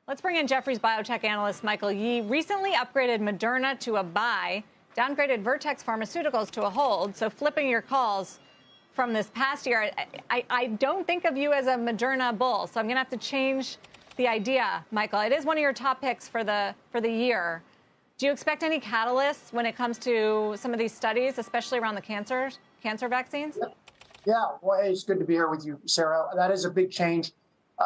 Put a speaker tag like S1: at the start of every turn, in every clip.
S1: Let's bring in Jefferies biotech analyst Michael Yee. Recently upgraded Moderna to a buy, downgraded Vertex Pharmaceuticals to a hold. So flipping your calls from this past year, I don't think of you as a Moderna bull. So I'm going to have to change the idea, Michael. It is one of your top picks for the year. Do you expect any catalysts when it comes to some of these studies, especially around the cancer vaccines?
S2: Yeah, well, hey, it's good to be here with you, Sarah. That is a big change.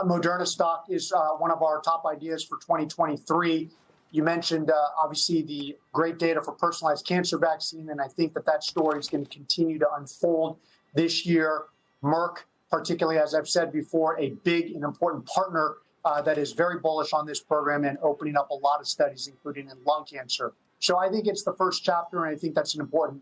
S2: Moderna stock is one of our top ideas for 2023. You mentioned, obviously, the great data for personalized cancer vaccine, and I think that story is going to continue to unfold this year. Merck, particularly, as I've said before, a big and important partner that is very bullish on this program and opening up a lot of studies, including in lung cancer. So I think it's the first chapter, and I think that's an important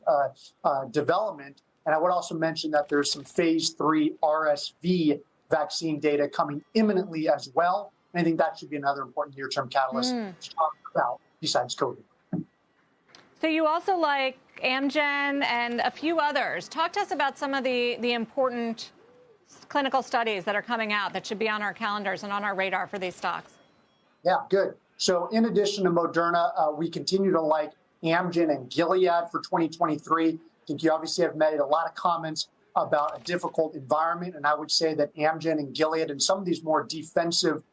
S2: development. And I would also mention that there's some phase 3 RSV vaccine data coming imminently as well. And I think that should be another important near-term catalyst to talk about besides COVID.
S1: So you also like Amgen and a few others. Talk to us about some of the important clinical studies that are coming out that should be on our calendars and on our radar for these stocks.
S2: Yeah, good. So in addition to Moderna, we continue to like Amgen and Gilead for 2023. I think you obviously have made a lot of comments about a difficult environment. And I would say that Amgen and Gilead and some of these more defensive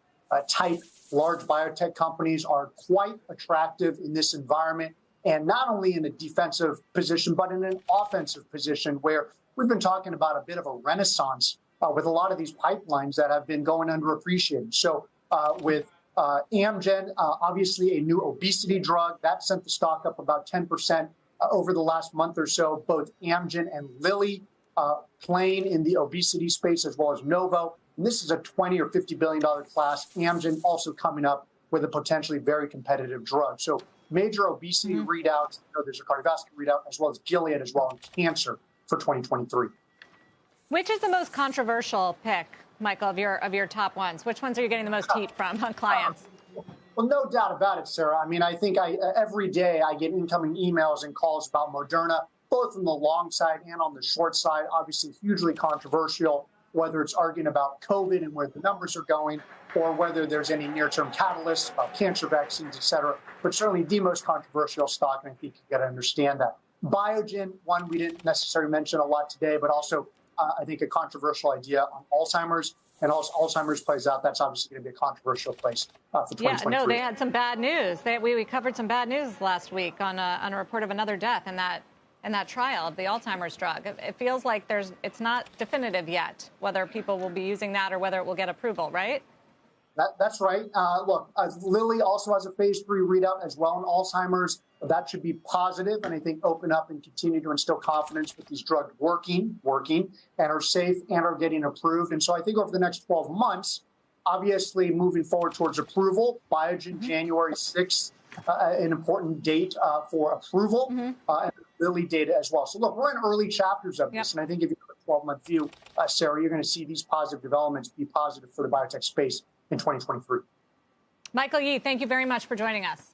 S2: type large biotech companies are quite attractive in this environment. And not only in a defensive position, but in an offensive position where we've been talking about a bit of a renaissance with a lot of these pipelines that have been going underappreciated. So with Amgen, obviously a new obesity drug, that sent the stock up about 10% over the last month or so. Both Amgen and Lilly playing in the obesity space, as well as Novo. And this is a $20 or $50 billion class. Amgen also coming up with a potentially very competitive drug. So major obesity readouts. There's a cardiovascular readout, as well as Gilead as well in cancer for 2023.
S1: Which is the most controversial pick, Michael, of your top ones? Which ones are you getting the most heat from on clients?
S2: Well, no doubt about it, Sarah. I mean, I think every day I get incoming emails and calls about Moderna, both on the long side and on the short side. Obviously, hugely controversial, whether it's arguing about COVID and where the numbers are going, or whether there's any near-term catalysts about cancer vaccines, et cetera. But certainly the most controversial stock, and I think you've got to understand that. Biogen, one we didn't necessarily mention a lot today, but also I think a controversial idea on Alzheimer's. And also Alzheimer's plays out. That's obviously going to be a controversial place for 2023.
S1: Yeah, no, they had some bad news. We covered some bad news last week on a report of another death in that trial of the Alzheimer's drug. It feels like it's not definitive yet whether people will be using that or whether it will get approval, right?
S2: That's right. Look, Lilly also has a phase 3 readout as well in Alzheimer's. That should be positive, and I think open up and continue to instill confidence with these drugs working, and are safe and are getting approved. And so I think over the next 12 months, obviously moving forward towards approval, Biogen January 6th, an important date for approval, and Lilly data as well. So look, we're in early chapters of this, and I think if you have a 12-month view, Sarah, you're going to see these positive developments be positive for the biotech space in 2023.
S1: Michael Yee, thank you very much for joining us.